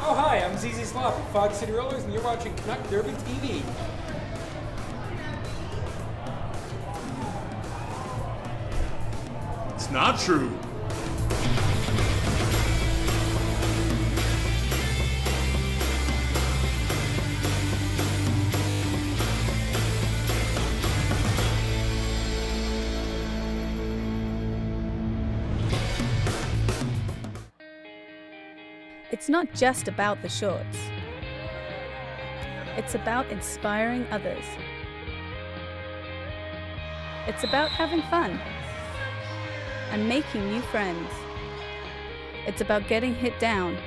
Oh, hi, I'm ZZ Slop of Fog City Rollers, and you're watching Canuck Derby TV. It's not true. It's not just about the shorts. It's about inspiring others. It's about having fun and making new friends. It's about getting hit down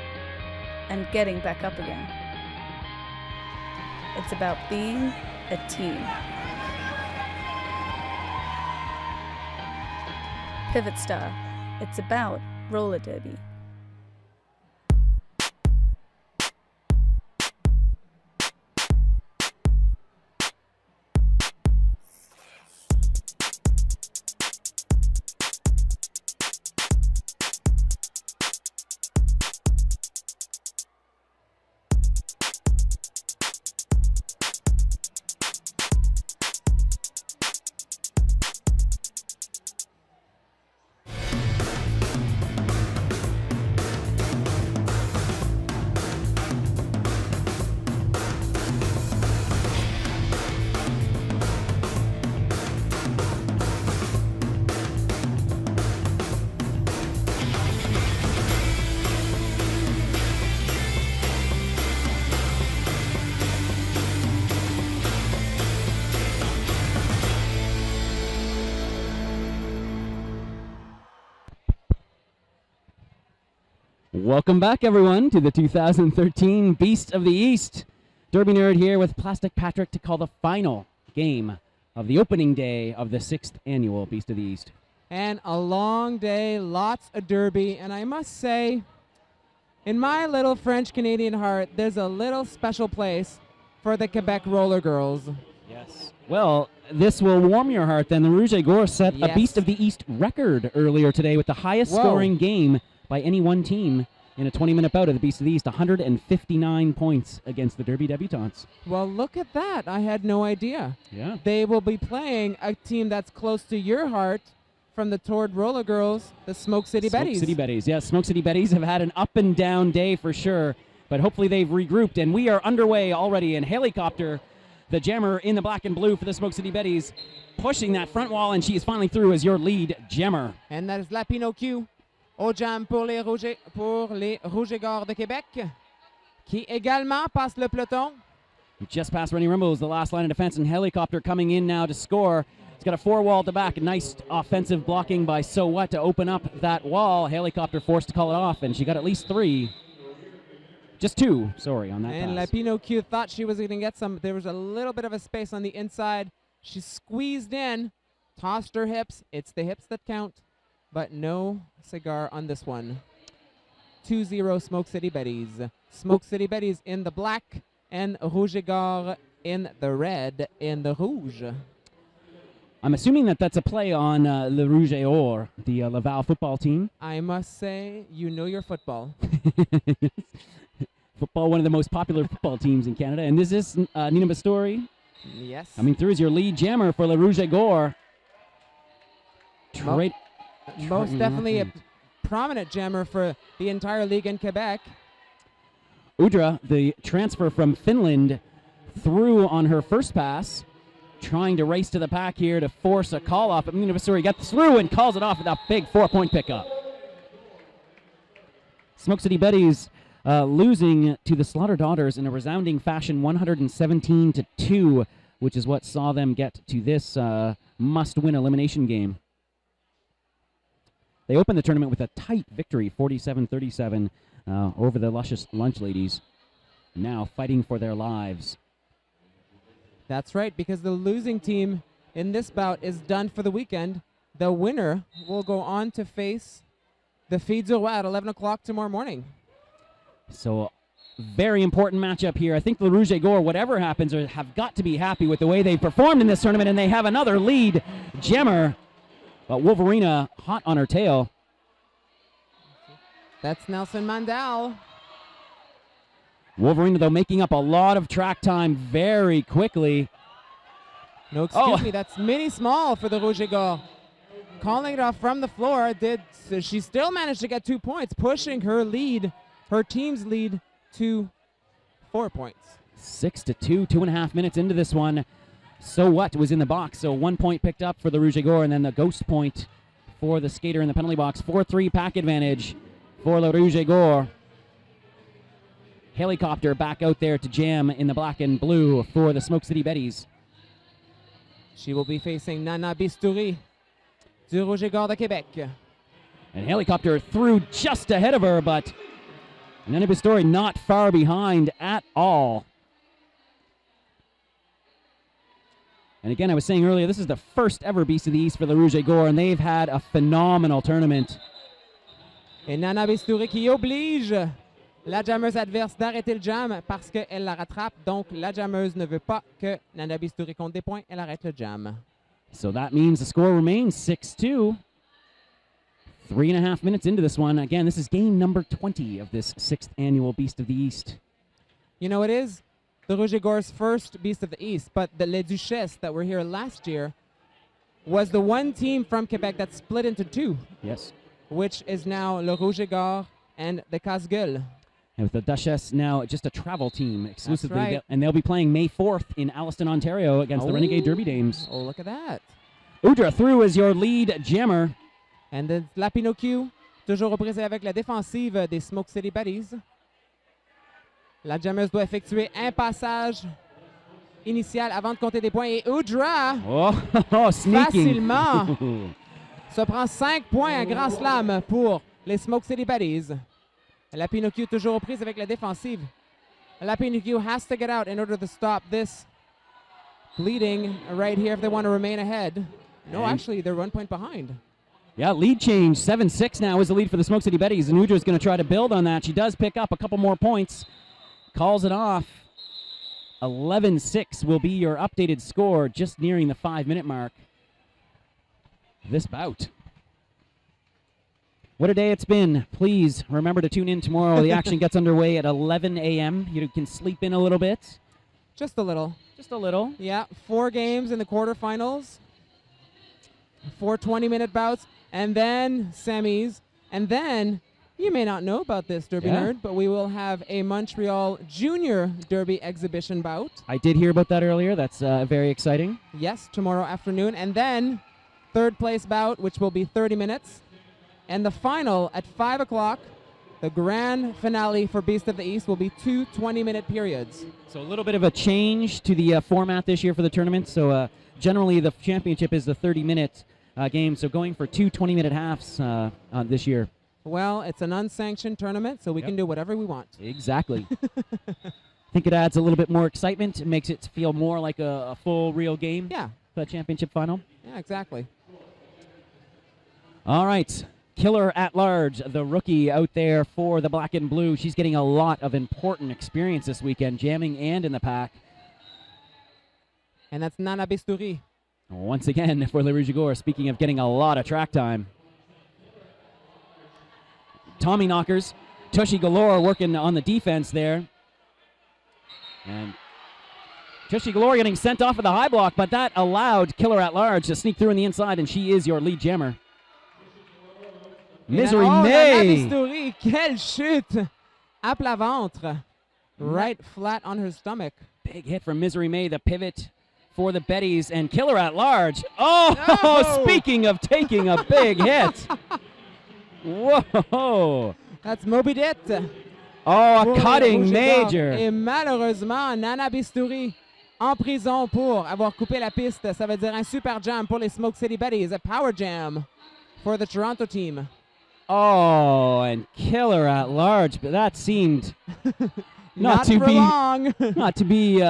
and getting back up again. It's about being a team. Pivot Star. It's about roller derby. Welcome back, everyone, to the 2013 Beast of the East. Derby Nerd here with Plastic Patrick to call the final game of the opening day of the 6th annual Beast of the East. And a long day, lots of derby, and I must say, in my little French-Canadian heart, there's a little special place for the Quebec roller girls. Yes. Well, this will warm your heart then. The Rouge et Gore set a Yes. Beast of the East record earlier today with the highest scoring game by any one team in a 20-minute bout of the Beast of the East, 159 points against the Derby debutantes. Well, look at that. I had no idea. Yeah. They will be playing a team that's close to your heart from the Tord Roller Girls, the Smoke City Betties. Smoke City Betties. Yeah, Smoke City Betties have had an up and down day for sure, but hopefully they've regrouped, and we are underway already in Helicopter, the jammer in the black and blue for the Smoke City Betties, pushing that front wall, and she is finally through as your lead jammer. And that is La Pinocchio au jam pour les Rouge et Gore de Québec, qui également passe le peloton. Just past Rennie Rimbles, the last line of defense, and Helicopter coming in now to score. He's got a four-wall to back. A nice offensive blocking by So What to open up that wall. Helicopter forced to call it off, and she got at least three. Just two, sorry, on that And pass. La Pinocchio thought she was going to get some. There was a little bit of a space on the inside. She squeezed in, tossed her hips. It's the hips that count, but no cigar on this one. 2-0 Smoke City Betties. Smoke City Betties in the black, and Rouge et Gore in the red in the rouge. I'm assuming that that's a play on Le Rouge et Or, the Laval football team. I must say, you know your football. Football, one of the most popular football teams in Canada. And this is Nina Bastori. Yes. Coming through as your lead jammer for Le Rouge et Gore. Most definitely a prominent jammer for the entire league in Quebec. Udra, the transfer from Finland, through on her first pass, trying to race to the pack here to force a call off. But Nina Bastori gets through and calls it off with a big 4-point pickup. Smoke City Betties losing to the Slaughter Daughters in a resounding fashion, 117-2, which is what saw them get to this must-win elimination game. They opened the tournament with a tight victory, 47-37, over the Luscious Lunch Ladies, now fighting for their lives. That's right, because the losing team in this bout is done for the weekend. The winner will go on to face the Filles du Roi at 11 o'clock tomorrow morning. So, very important matchup here. I think the Rouge et Gore, whatever happens, have got to be happy with the way they performed in this tournament, and they have another lead jammer. But Wolverina hot on her tail. That's Nelson Mandel. Wolverine, though, making up a lot of track time very quickly. No, excuse me, that's mini small for the Rouge et Gore. Calling it off from the floor, she still managed to get 2 points, pushing her team's lead to 4 points. 6-2, 2.5 minutes into this one. So What was in the box, so 1 point picked up for the Rouge et Gore, and then the ghost point for the skater in the penalty box. 4-3 pack advantage for the Rouge et Gore. Helicopter back out there to jam in the black and blue for the Smoke City Betties. She will be facing Nana Bistouri du Rouge et Gore de Québec. And Helicopter through just ahead of her, but Nana Bistouri not far behind at all. And again, I was saying earlier, this is the first ever Beast of the East for the Rouge et Gore, and they've had a phenomenal tournament. Et Nana Bistouri qui oblige la jammeuse adverse d'arrêter le jam parce qu'elle la rattrape. Donc, la jammeuse ne veut pas que Nana Bistouri compte des points. Elle arrête le jam. So that means the score remains 6-2. 3.5 minutes into this one. Again, this is game number 20 of this 6th annual Beast of the East. You know, it is the Rouge et Gore's first Beast of the East, but the Les Duchesses that were here last year was the one team from Quebec that split into two. Yes. Which is now Le Rouge et Gore and the Casse-Gueule. And with the Duchess now just a travel team exclusively. That's right. And they'll be playing May 4th in Alliston, Ontario against the Renegade Derby Dames. Oh, look at that. Udra through as your lead jammer. And then la Pinocchio, toujours aux prises avec la défensive des Smoke City Betties. La jammeuse doit effectuer un passage initial avant de compter des points. Et Udra, sneaking. facilement, se prend 5 points à Grand Slam pour les Smoke City Betties. La Pinocchio toujours aux prises avec la défensive. La Pinocchio has to get out in order to stop this bleeding right here if they want to remain ahead. No, actually, they're 1 point behind. Yeah, lead change. 7-6 now is the lead for the Smoke City Betties. And Udra's going to try to build on that. She does pick up a couple more points. Calls it off. 11-6 will be your updated score, just nearing the 5-minute mark. This bout. What a day it's been. Please remember to tune in tomorrow. The action gets underway at 11 a.m. You can sleep in a little bit. Just a little. Just a little. Yeah, 4 games in the quarterfinals. 4 20-minute bouts, and then semis. And then, you may not know about this, Derby Nerd, but we will have a Montreal Junior Derby exhibition bout. I did hear about that earlier. That's very exciting. Yes, tomorrow afternoon. And then, third place bout, which will be 30 minutes. And the final at 5 o'clock, the grand finale for Beast of the East will be 2 20-minute periods. So a little bit of a change to the format this year for the tournament. So generally the championship is the 30-minute game, so going for 2 20-minute halves this year. Well, it's an unsanctioned tournament, so we can do whatever we want. Exactly. I think it adds a little bit more excitement. It makes it feel more like a full, real game. Yeah. The championship final. Yeah, exactly. All right. Killer at Large, the rookie out there for the black and blue. She's getting a lot of important experience this weekend, jamming and in the pack. And that's Nana Bistouri. Once again for Le Rouge et Gore, speaking of getting a lot of track time. Tommy knockers. Tushy galore working on the defense there. And Tushy galore getting sent off of the high block, but that allowed Killer at Large to sneak through on the inside, and she is your lead jammer. Misery May. Nana Bistouri, quelle chute à plat ventre. Right flat on her stomach. Big hit from Misery May, the pivot for the Betties, and Killer at Large. Oh, speaking of taking a big hit. Whoa. That's Moby Dick. Oh, a cutting major. Et malheureusement, Nana Bistouri en prison pour avoir coupé la piste. Ça veut dire un super jam pour les Smoke City Betties. A power jam for the Toronto team. Oh, and Killer at Large, but that seemed not to be long. Not to be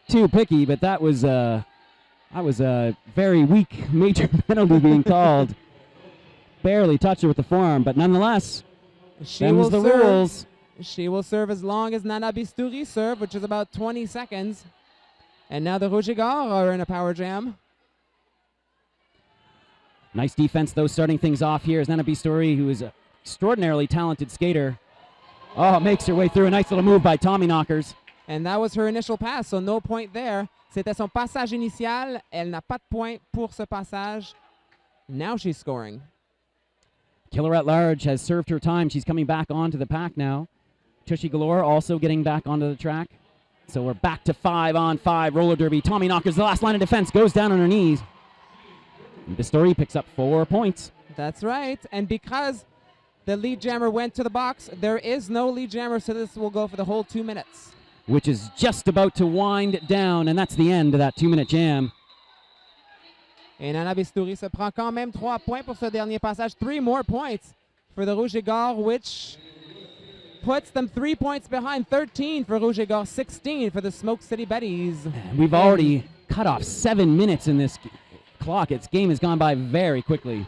too picky, but that was a very weak major penalty being called. Barely touched her with the forearm, but nonetheless, them's the rules. She will serve as long as Nana Bistouri serve, which is about 20 seconds. And now the Rouge et Gore are in a power jam. Nice defense, though, starting things off here is Nana Bistouri, who is an extraordinarily talented skater. Oh, makes her way through. A nice little move by Tommy Knockers. And that was her initial pass, so no point there. C'était son passage initial. Elle n'a pas de point pour ce passage. Now she's scoring. Killer at Large has served her time. She's coming back onto the pack now. Tushy Galore also getting back onto the track. So we're back to 5-on-5 roller derby. Tommy Knockers, the last line of defense, goes down on her knees. Bistori picks up 4 points. That's right. And because the lead jammer went to the box, there is no lead jammer, so this will go for the whole 2 minutes. Which is just about to wind down, and that's the end of that 2-minute jam. Et Nana Bistori se prend quand même 3 points pour ce dernier passage. 3 more points for the Rouge et Gore, which puts them 3 points behind. 13 for Rouge et Gore, 16 for the Smoke City Betties. We've already cut off 7 minutes in this clock. Its game has gone by very quickly.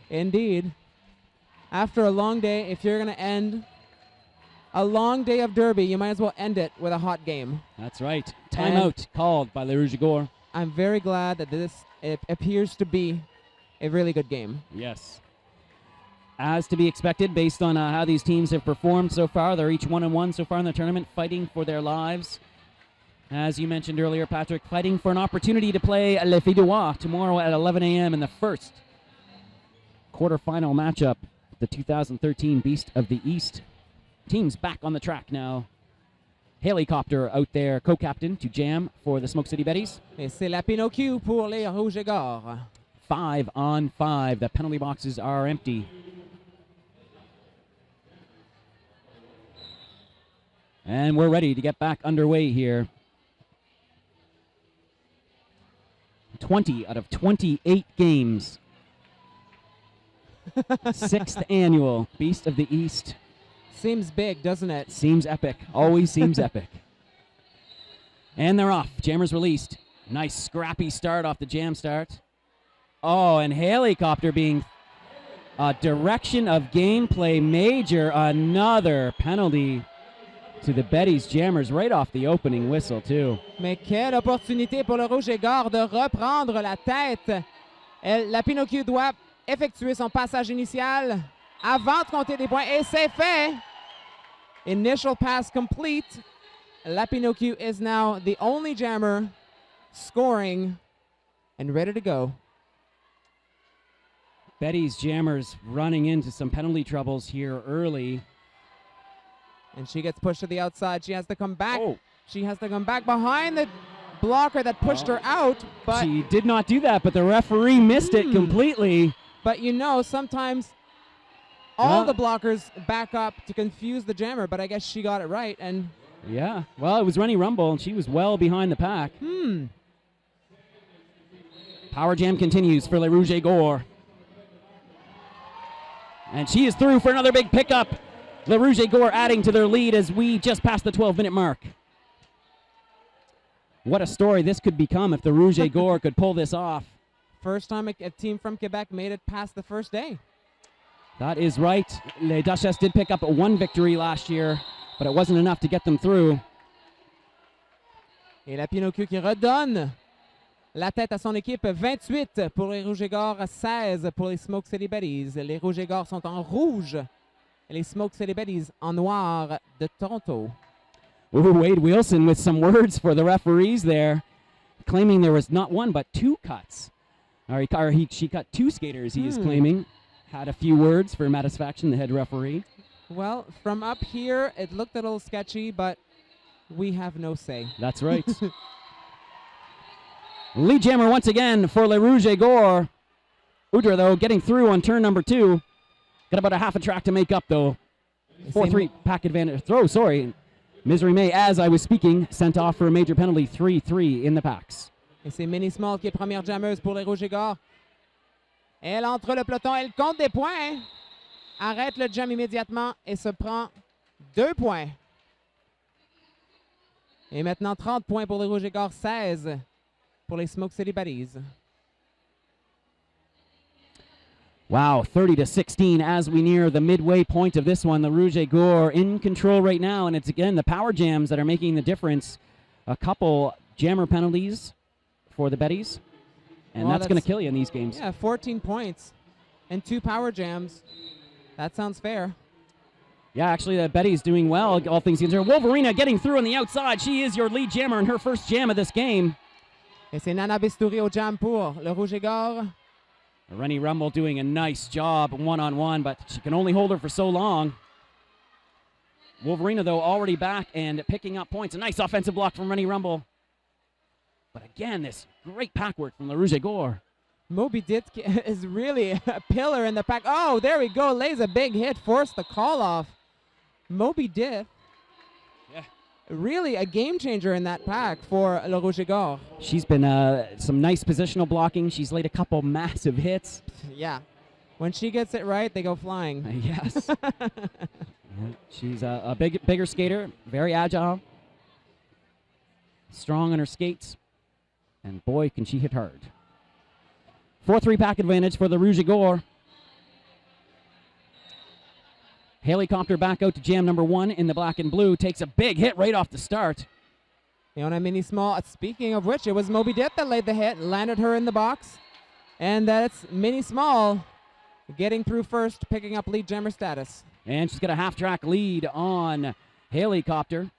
Indeed. After a long day, if you're going to end a long day of derby, you might as well end it with a hot game. That's right. Timeout called by Le Rouge et Gore. I'm very glad that this appears to be a really good game. Yes. As to be expected, based on how these teams have performed so far, they're each 1-1 so far in the tournament, fighting for their lives. As you mentioned earlier, Patrick, fighting for an opportunity to play Le Fidois tomorrow at 11 a.m. in the first quarterfinal matchup, the 2013 Beast of the East. Teams back on the track now. Helicopter out there, co-captain to jam for the Smoke City Betties. Et c'est la Pinocchio pour les Rouge et Gore. 5-on-5. The penalty boxes are empty. And we're ready to get back underway here. 20 out of 28 games. 6th annual Beast of the East. Seems big, doesn't it? Seems epic. Always seems epic. And they're off. Jammers released. Nice scrappy start off the jam start. Oh, and Helicopter being a direction of gameplay major. Another penalty to the Betties Jammers right off the opening whistle, too. Mais quelle opportunité pour le Rouge et Gore de reprendre la tête. La Pinocchio doit effectuer son passage initial avant de compter des points. Et c'est fait. Initial pass complete. La Pinocchio is now the only jammer scoring and ready to go. Betties Jammers running into some penalty troubles here early. And she gets pushed to the outside. She has to come back. Oh. She has to come back behind the blocker that pushed her out. But She did not do that, but the referee missed it completely. But you know, sometimes all the blockers back up to confuse the jammer, but I guess she got it right. And yeah, well, it was Rennie Rumble, and she was well behind the pack. Power jam continues for Le Rouge et Gore. And she is through for another big pickup. Le Rouge et Gore adding to their lead as we just passed the 12-minute mark. What a story this could become if the Rouge et Gore could pull this off. first time a team from Quebec made it past the first day. That is right. Les Duchesses did pick up one victory last year, but it wasn't enough to get them through. Et la Pinocchio qui redonne la tête à son équipe. 28 pour les Rouges et Gore, 16 pour les Smoke City Betties. Les Rouges et Gore sont en rouge. Et les Smoke City Betties en noir de Toronto. Ooh, Wade Wilson with some words for the referees there, claiming there was not one but two cuts. She cut two skaters, he is claiming. Had a few words for satisfaction, the head referee. Well, from up here, it looked a little sketchy, but we have no say. That's right. Lead jammer once again for Le Rouge et Gore. Udra, though, getting through on turn number 2. Got about a half a track to make up, though. 4-3 pack advantage. Throw, sorry. Misery May, as I was speaking, sent off for a major penalty. 3-3 in the packs. Et c'est Minnie Small qui est première jammeuse pour les Rouges et Gore. Elle entre le peloton, elle compte des points. Arrête le jam immédiatement et se prend 2 points. Et maintenant 30 points pour les Rouges et Gore, 16 pour les Smoke City Betties. Wow, 30-16 as we near the midway point of this one. The Rouge et Gore in control right now, and it's again the power jams that are making the difference. A couple jammer penalties for the Betties, and that's going to kill you in these games. Yeah, 14 points and 2 power jams. That sounds fair. Yeah, actually, Betty's doing well, all things considered. Wolverina getting through on the outside. She is your lead jammer in her first jam of this game. Et c'est Nana Bistouri au jam pour le Rouge et Gore. Rennie Rumble doing a nice job one-on-one, but she can only hold her for so long. Wolverina, though, already back and picking up points. A nice offensive block from Rennie Rumble. But again, this great pack work from the Rouge et Gore. Moby Dick is really a pillar in the pack. Oh, there we go. Lays a big hit. Forced the call off. Moby Dick. Yeah. Really a game changer in that pack for Le Rouge et Gore. She's been some nice positional blocking. She's laid a couple massive hits. Yeah. When she gets it right, they go flying. Yes. Yeah, she's a bigger skater, very agile, strong on her skates, and boy, can she hit hard. 4-3 pack advantage for the Rouge et Gore. Helicopter back out to jam number 1 in the black and blue. Takes a big hit right off the start. Et on a Mini Small. Speaking of which, it was Moby Dick that laid the hit, landed her in the box. And that's Mini Small getting through first, picking up lead jammer status. And she's got a half-track lead on Helicopter.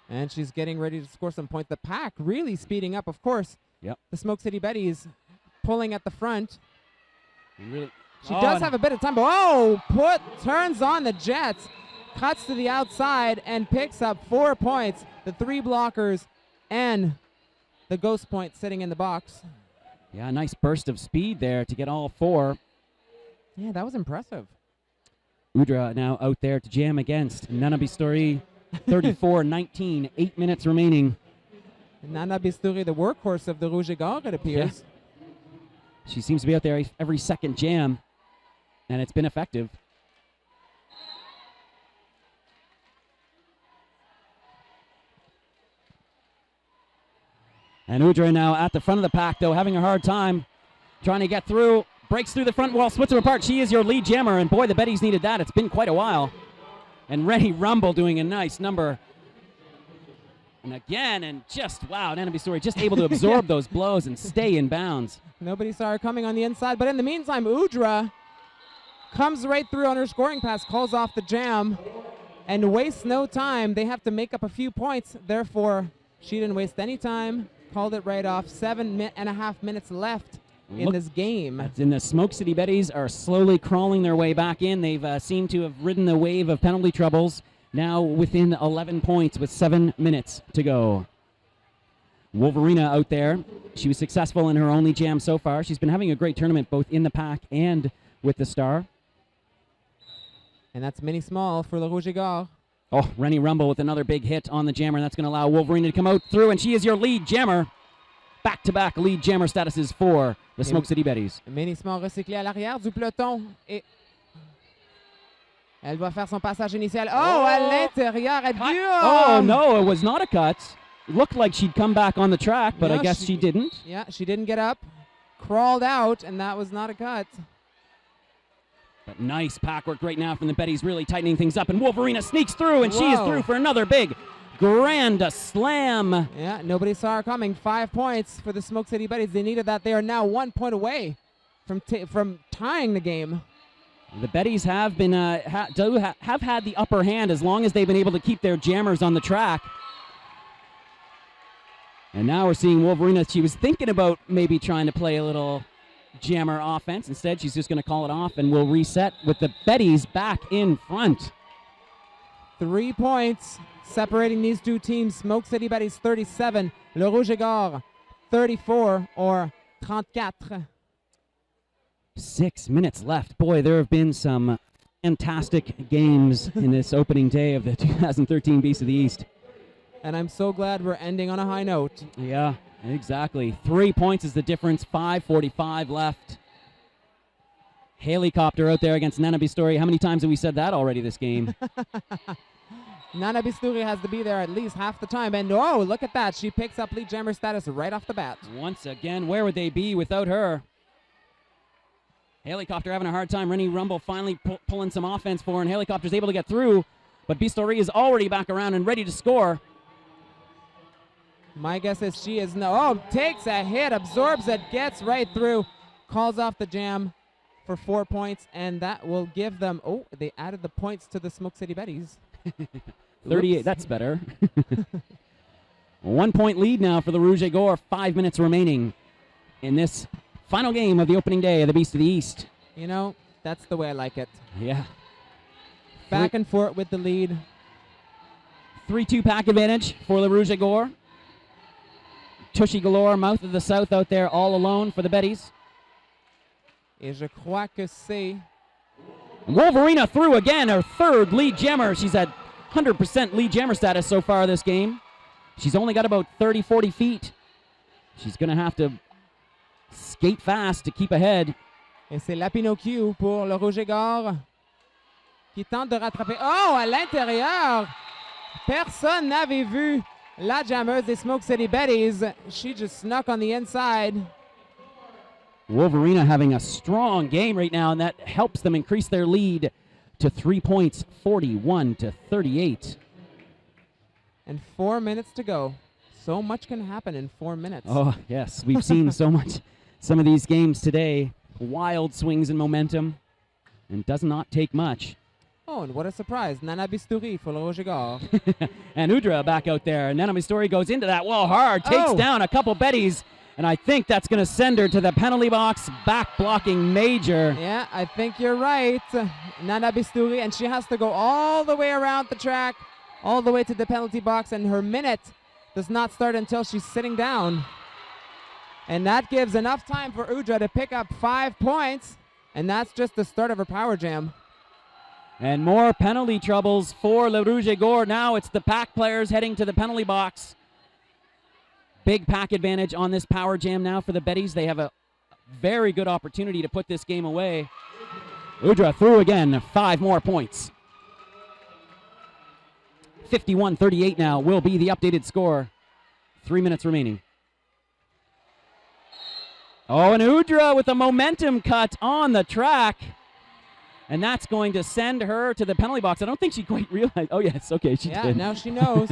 And she's getting ready to score some points. The pack really speeding up, of course. Yep. The Smoke City Betties pulling at the front. Really, She does have a bit of time, but turns on the Jets, cuts to the outside, and picks up 4 points. The 3 blockers and the ghost point sitting in the box. Yeah, a nice burst of speed there to get all 4. Yeah, that was impressive. Udra now out there to jam against Nana Bistouri. 34-19, 8 minutes remaining. Nana Bistouri, the workhorse of the Rouge et Gore, it appears. She seems to be out there every second jam, and it's been effective. And Udra now at the front of the pack, though, having a hard time trying to get through. Breaks through the front wall, splits her apart. She is your lead jammer, and boy, the Betties needed that. It's been quite a while. And Rennie Rumble doing a nice number. And again, and just, wow, Nana Bistouri just able to absorb those blows and stay in bounds. Nobody saw her coming on the inside, but in the meantime, Udra comes right through on her scoring pass, calls off the jam, and wastes no time. They have to make up a few points. Therefore, she didn't waste any time, called it right off. 7.5 minutes left in this game. And the Smoke City Betties are slowly crawling their way back in. They've seemed to have ridden the wave of penalty troubles. Now within 11 points with 7 minutes to go. Wolverina out there. She was successful in her only jam so far. She's been having a great tournament both in the pack and with the star. And that's Mini Small for Le Rouge et Gore. Oh, Rennie Rumble with another big hit on the jammer. That's going to allow Wolverina to come out through, and she is your lead jammer. Back-to-back lead jammer statuses for the Smoke City Betties. Mini Small recyclé à l'arrière du peloton. Et elle va faire son passage initial. Oh, à l'intérieur. Oh, no, it was not a cut. It looked like she'd come back on the track, but no, I guess she didn't. Yeah, she didn't get up. Crawled out, and that was not a cut. But nice pack work right now from the Betties, really tightening things up. And Wolverina sneaks through, and she is through for another big grand slam. Yeah, nobody saw her coming. 5 points for the Smoke City Betties. They needed that. They are now 1 point away from tying the game. The Betties have been have had the upper hand as long as they've been able to keep their jammers on the track. And now we're seeing Wolverina. She was thinking about maybe trying to play a little jammer offense. Instead, she's just going to call it off, and we'll reset with the Betties back in front. 3 points separating these two teams. Smoke City Betties 37, Le Rouge et Gore 34 or 34. 6 minutes left. Boy, there have been some fantastic games in this opening day of the 2013 Beast of the East. And I'm so glad we're ending on a high note. Yeah, exactly. 3 points is the difference. 5:45 left. Helicopter out there against Nana Bistouri. How many times have we said that already this game? Nana Bistouri has to be there at least half the time. And oh, look at that. She picks up lead jammer status right off the bat. Once again, where would they be without her? Helicopter having a hard time. Rennie Rumble finally pulling some offense for her, and Helicopter's able to get through. But Bistouri is already back around and ready to score. My guess is she is takes a hit, absorbs it, gets right through, calls off the jam, for 4 points, and that will give them, oh, they added the points to the Smoke City Betties. 38, Whoops. that's better. 1 point lead now for the Rouge et Gore. 5 minutes remaining in this final game of the opening day of the Beast of the East. You know, that's the way I like it. Yeah. Back and forth with the lead. 3-2 pack advantage for the Rouge et Gore. Tushy galore, mouth of the south out there all alone for the Betties. Et je crois que c'est... Wolverina through again, her third lead jammer. She's at 100% lead jammer status so far this game. She's only got about 30, 40 feet. She's going to have to skate fast to keep ahead. Et c'est Lapinocchio pour le Rouge et Gore qui tente de rattraper. Oh, à l'intérieur! Personne n'avait vu la jammeuse des Smoke City Betties. She just snuck on the inside. Wolverina having a strong game right now, and that helps them increase their lead to 3 points, 41-38. And 4 minutes to go. So much can happen in 4 minutes. Oh, yes. We've seen so much, some of these games today. Wild swings in momentum, and does not take much. Oh, and what a surprise. Nana Bistouri for le Rouge et Gore. And Udra back out there. And Nana Mistori goes into that wall hard, takes down a couple Betties, and I think that's going to send her to the penalty box, back blocking major. Yeah, I think you're right. Nana Bistouri, and she has to go all the way around the track, all the way to the penalty box, and her minute does not start until she's sitting down. And that gives enough time for Udra to pick up 5 points, and that's just the start of her power jam. And more penalty troubles for Le Rouge et Gore. Now it's the pack players heading to the penalty box. Big pack advantage on this power jam now for the Betties. They have a very good opportunity to put this game away. Udra through again, 5 more points. 51-38 now will be the updated score. 3 minutes remaining. Oh, and Udra with a momentum cut on the track. And that's going to send her to the penalty box. I don't think she quite realized. Oh, yes, okay, she did. Yeah, now she knows.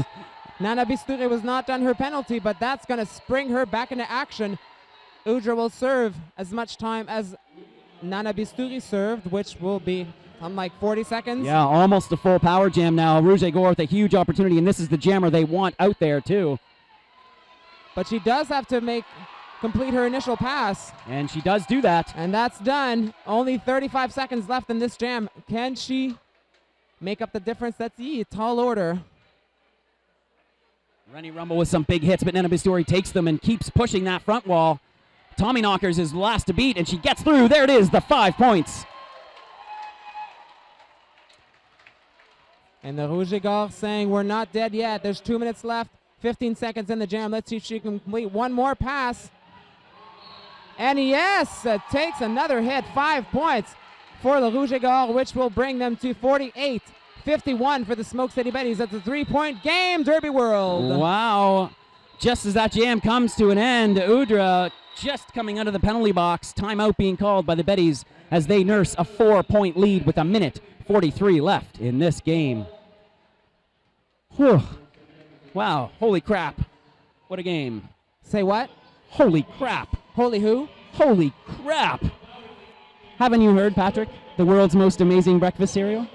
Nana Bistouri was not done her penalty, but that's going to spring her back into action. Udra will serve as much time as Nana Bistouri served, which will be like 40 seconds. Yeah, almost a full power jam now. Rouge et Gore with a huge opportunity, and this is the jammer they want out there, too. But she does have to complete her initial pass. And she does do that. And that's done. Only 35 seconds left in this jam. Can she make up the difference? That's a tall order. Rennie Rumble with some big hits, but Nana Bistouri takes them and keeps pushing that front wall. Tommy Knockers is last to beat, and she gets through. There it is, the 5 points. And the Rouge et Gore saying we're not dead yet. There's 2 minutes left. 15 seconds in the jam. Let's see if she can complete one more pass. And yes, takes another hit. 5 points for the Rouge et Gore, which will bring them to 48-51 for the Smoke City Betties. That's a 3-point game, Derby World. Wow. Just as that jam comes to an end, Udra just coming out of the penalty box. Timeout being called by the Betties as they nurse a 4-point lead with 1:43 left in this game. Whew. Wow. Holy crap. What a game. Say what? Holy crap. Holy who? Holy crap. Haven't you heard, Patrick? The world's most amazing breakfast cereal?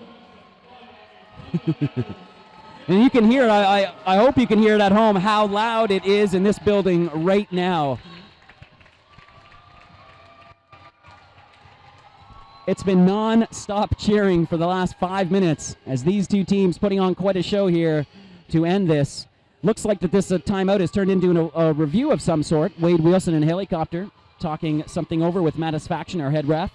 And you can hear it. I hope you can hear it at home, how loud it is in this building right now. It's been non-stop cheering for the last 5 minutes as these two teams putting on quite a show here to end this. Looks like that this timeout has turned into a review of some sort. Wade Wilson and Helicopter talking something over with Mattis Faction, our head ref.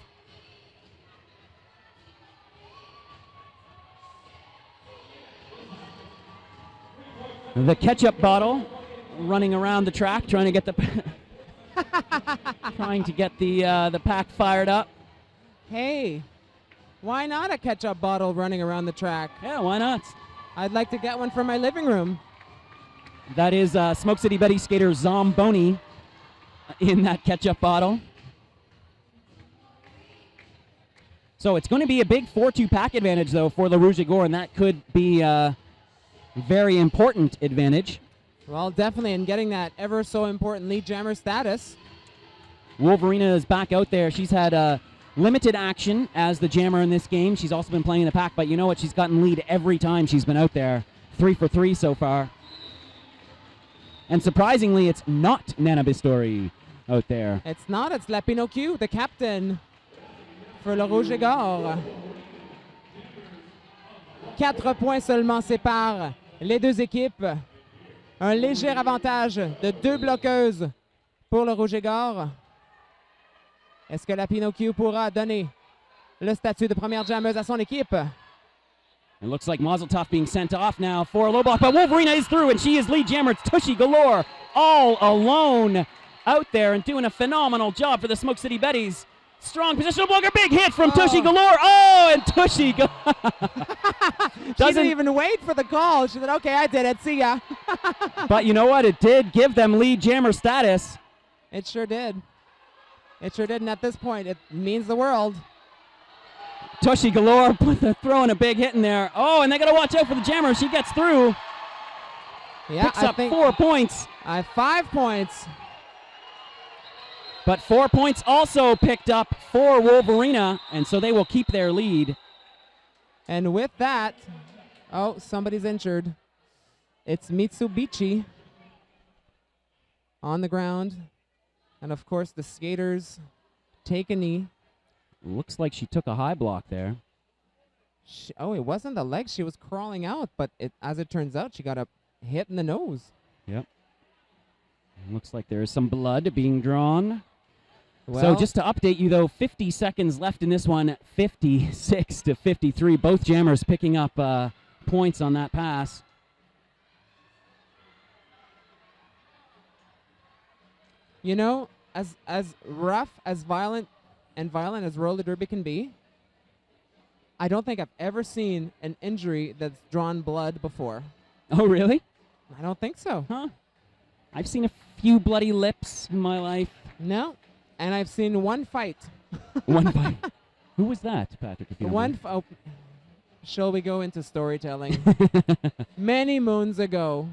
The ketchup bottle running around the track, trying to get the the pack fired up. Hey, why not a ketchup bottle running around the track? Yeah, why not? I'd like to get one for my living room. That is Smoke City Betty skater Zomboni in that ketchup bottle. So it's going to be a big 4-2 pack advantage, though, for the Rouge et Gore, and that could be a very important advantage. Well, definitely, and getting that ever so important lead jammer status. Wolverina is back out there. She's had limited action as the jammer in this game. She's also been playing in the pack, but you know what? She's gotten lead every time she's been out there. 3 for 3 so far. And surprisingly, it's not Nana Bistori out there. It's not. It's La Pinocchio, the captain for le Rouge et Gore. 4 points seulement séparent les deux équipes. Un léger avantage de 2 bloqueuses pour le Rouge et Gore. Est-ce que la Pinocchio pourra donner le statut de première jammeuse à son équipe? It looks like Mazel Tov being sent off now for a low block, but Wolverina is through, and she is lead jammer. It's Tushy Galore all alone out there and doing a phenomenal job for the Smoke City Betties. Strong positional blocker, big hit from Tushy Galore. Oh, and Tushy She didn't even wait for the call. She said, okay, I did it. See ya. But you know what? It did give them lead jammer status. It sure did. It sure did, and at this point, it means the world. Tushy Galore throwing a big hit in there. Oh, and they got to watch out for the jammer. She gets through. Yeah, Picks up 4 points. 5 points. But 4 points also picked up for Wolverina, and so they will keep their lead. And with that, oh, somebody's injured. It's Mitsubishi on the ground. And of course, the skaters take a knee. Looks like she took a high block there. It wasn't the leg. She was crawling out, but as it turns out, she got a hit in the nose. Yep. Looks like there is some blood being drawn. Well, so just to update you, though, 50 seconds left in this one, 56 to 53. Both jammers picking up points on that pass. you know, as rough, as violent as roller derby can be, I don't think I've ever seen an injury that's drawn blood before. Oh, really? I don't think so. Huh? I've seen a few bloody lips in my life. No. And I've seen one fight. One fight. Who was that, Patrick? If you don't mind? Shall we go into storytelling? Many moons ago,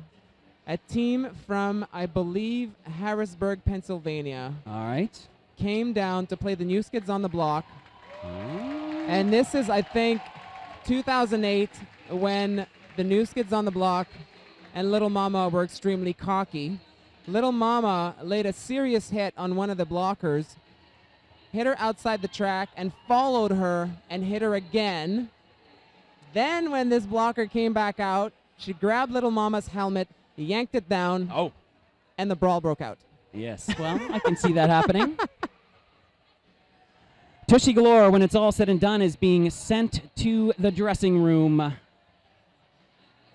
a team from, I believe, Harrisburg, Pennsylvania, All right. came down to play the New Skids on the Block. And this is, I think, 2008, when the New Skids on the Block and Little Mama were extremely cocky. Little Mama laid a serious hit on one of the blockers, hit her outside the track, and followed her and hit her again. Then when this blocker came back out, she grabbed Little Mama's helmet, yanked it down, and the brawl broke out. Yes, well, I can see that happening. Tushy Galore, when it's all said and done, is being sent to the dressing room.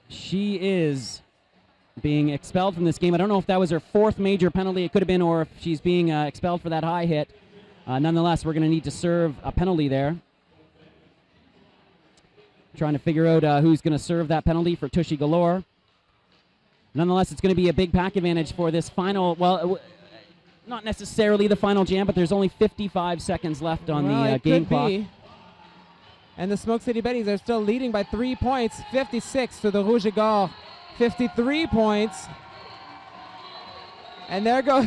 She is being expelled from this game. I don't know if that was her fourth major penalty. It could have been, or if she's being expelled for that high hit. Nonetheless, we're going to need to serve a penalty there. Trying to figure out who's going to serve that penalty for Tushy Galore. Nonetheless, it's going to be a big pack advantage for this final, well, not necessarily the final jam, but there's only 55 seconds left on the game clock. And the Smoke City Betties are still leading by 3 points, 56 to the Rouge et Gore, 53 points. And there goes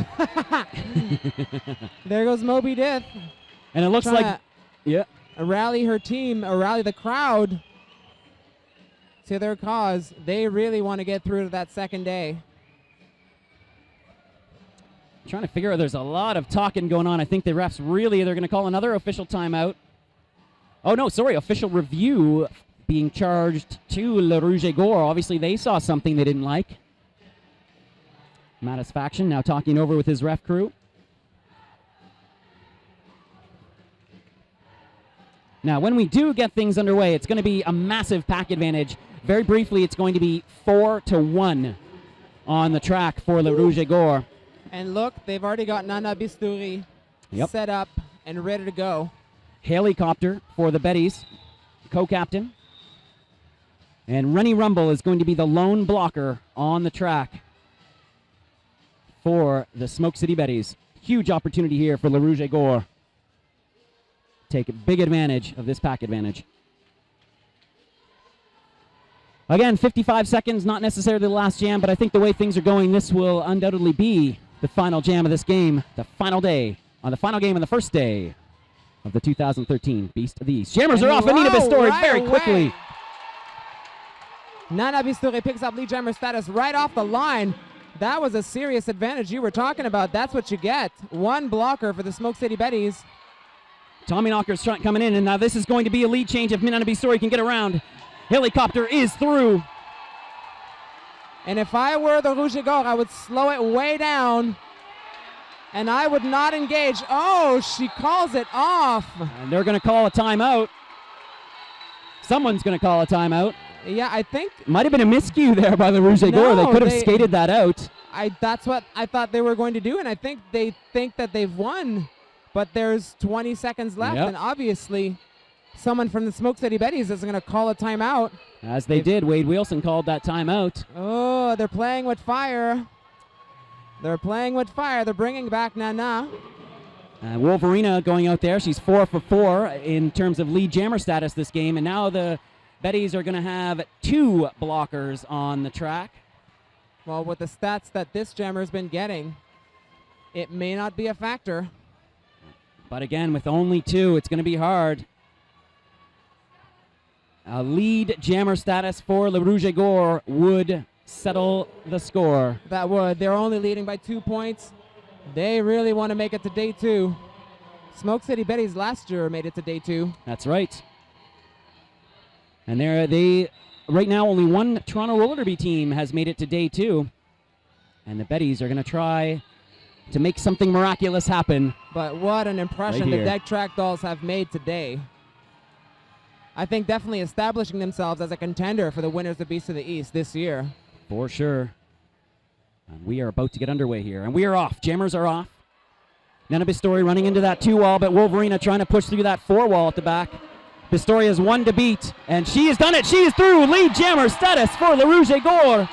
there goes Moby Dith. And it looks like rally her team, or rally the crowd to their cause. They really want to get through to that second day. Trying to figure out, there's a lot of talking going on. I think the refs they're going to call another official timeout. Oh, no, sorry, official review being charged to Le Rouge et Gore. Obviously, they saw something they didn't like. Mattis Faction now talking over with his ref crew. Now, when we do get things underway, it's going to be a massive pack advantage. Very briefly, it's going to be 4-1 on the track for Le Rouge et Gore. And look, they've already got Nana Bistouri set up and ready to go. Helicopter for the Betties, co-captain. And Rennie Rumble is going to be the lone blocker on the track for the Smoke City Betties. Huge opportunity here for Le Rouge et Gore. Take a big advantage of this pack advantage. Again, 55 seconds, not necessarily the last jam, but I think the way things are going, this will undoubtedly be the final jam of this game, the final day, on the final game of the first day of the 2013 Beast of the East. Jammers are off. Anita Bistori right very away. quickly. Nana Bistori picks up lead jammer status right off the line. That was a serious advantage you were talking about. That's what you get. One blocker for the Smoke City Betties. Tommy Knocker's coming in, and now this is going to be a lead change if Nana Bistori can get around. Helicopter is through. And if I were the Rouge et Gore, I would slow it way down. And I would not engage. Oh, she calls it off. And they're going to call a timeout. Someone's going to call a timeout. Yeah, I think. Might have been a miscue there by the Rouge et Gore. They could have skated that out. That's what I thought they were going to do, and I think they think that they've won. But there's 20 seconds left, and obviously someone from the Smoke City Betties is going to call a timeout. As they did. Wade Wilson called that timeout. Oh, they're playing with fire. They're playing with fire. They're bringing back Nana. Wolverina going out there. She's 4 for 4 in terms of lead jammer status this game. And now the Betties are going to have 2 blockers on the track. Well, with the stats that this jammer's been getting, it may not be a factor. But again, with only 2, it's going to be hard. A lead jammer status for Le Rouge et Gore would settle the score. That would. They're only leading by 2 points. They really want to make it to day 2. Smoke City Betties last year made it to day 2. That's right. And they right now only one Toronto roller derby team has made it to day 2. And the Betties are going to try to make something miraculous happen. But what an impression the Deck Track Dolls have made today. I think definitely establishing themselves as a contender for the winners of Beast of the East this year. For sure. And we are about to get underway here. And we are off. Jammers are off. Nana Bistori running into that 2 wall, but Wolverina trying to push through that 4 wall at the back. Bistori has 1 to beat, and she has done it. She is through. Lead jammer status for Le Rouge et Gore.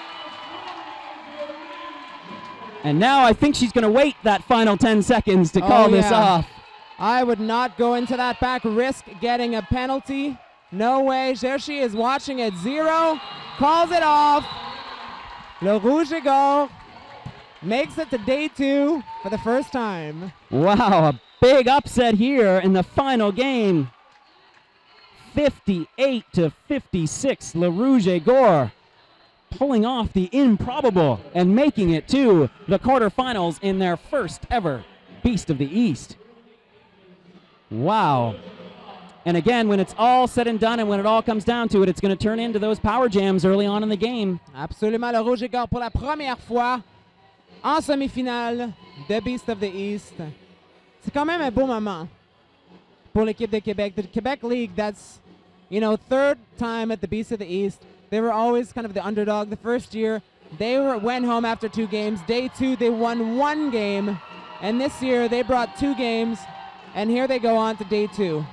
And now I think she's going to wait that final 10 seconds to call this off. I would not go into that back, risk getting a penalty. No way. There she is watching at 0. Calls it off. Le Rouge et Gore makes it to day 2 for the first time. Wow, a big upset here in the final game. 58-56, Le Rouge et Gore pulling off the improbable and making it to the quarterfinals in their first ever Beast of the East. Wow. And again, when it's all said and done and when it all comes down to it, it's going to turn into those power jams early on in the game. Absolument, Le Rouge et Gore pour la première fois en semi-finale de Beast of the East. C'est quand même un beau moment pour l'équipe de Québec. The Quebec League, that's, you know, 3rd time at the Beast of the East. They were always kind of the underdog. The first year, they went home after 2 games. Day 2, they won 1 game. And this year, they brought 2 games. And here they go on to day 2.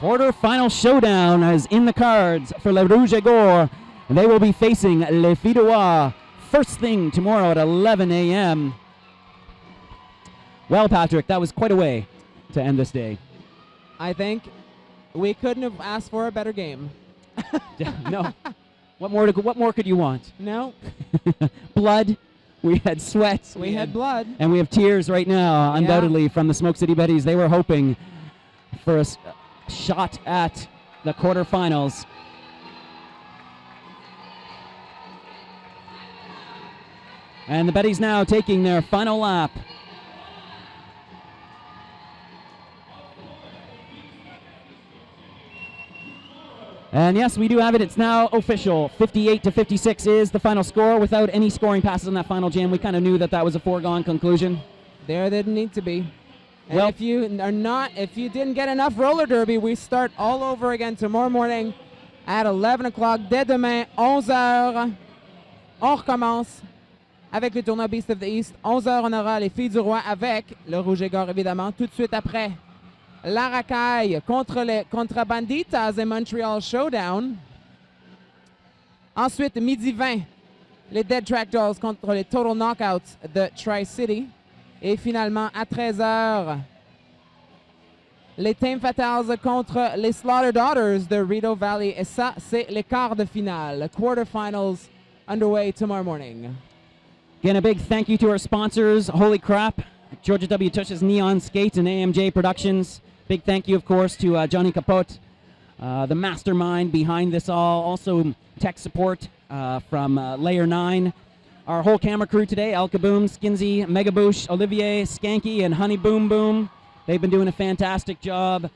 Quarterfinal showdown is in the cards for Le Rouge et Gore. They will be facing Les Filles de Roy first thing tomorrow at 11 a.m. Well, Patrick, that was quite a way to end this day. I think we couldn't have asked for a better game. No. What more could you want? No. Blood. We had sweat. We had blood. And we have tears right now, undoubtedly, from the Smoke City Betties. They were hoping for a shot at the quarterfinals. And the Betties now taking their final lap. And yes, we do have it. It's now official. 58-56 is the final score without any scoring passes on that final jam. We kind of knew that that was a foregone conclusion. There didn't need to be. And Well, if you didn't get enough roller derby, we start all over again tomorrow morning at 11 o'clock. Dès demain, 11h, on recommence avec le tournoi Beast of the East. 11h, on aura les Filles du Roi avec le Rouge et Gore, évidemment. Tout de suite après, la racaille contre les Contrabanditas et Montreal Showdown. Ensuite, midi 20, les Dead Track Dolls contre les Total Knockouts de Tri-City. Et finalement, à 13h, les Tame Fatales contre les Slaughter Daughters de Rideau Valley. Et ça, c'est les quarts de finale. Quarterfinals underway tomorrow morning. Again, a big thank you to our sponsors, Holy Crap, Georgia W. Tush's Neon Skates, and AMJ Productions. Big thank you, of course, to Johnny Capote, the mastermind behind this all. Also, tech support from Layer 9. Our whole camera crew today, El Kaboom, Skinsy, Megaboosh, Olivier, Skanky, and Honey Boom Boom. They've been doing a fantastic job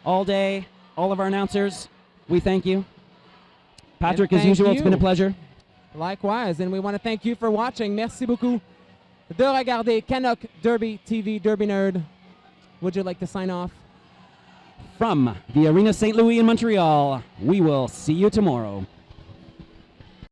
all day. All of our announcers, we thank you. Patrick, as usual, it's been a pleasure. Likewise, and we want to thank you for watching. Merci beaucoup de regarder Canuck Derby TV, Derby Nerd. Would you like to sign off? From the Arena St. Louis in Montreal, we will see you tomorrow.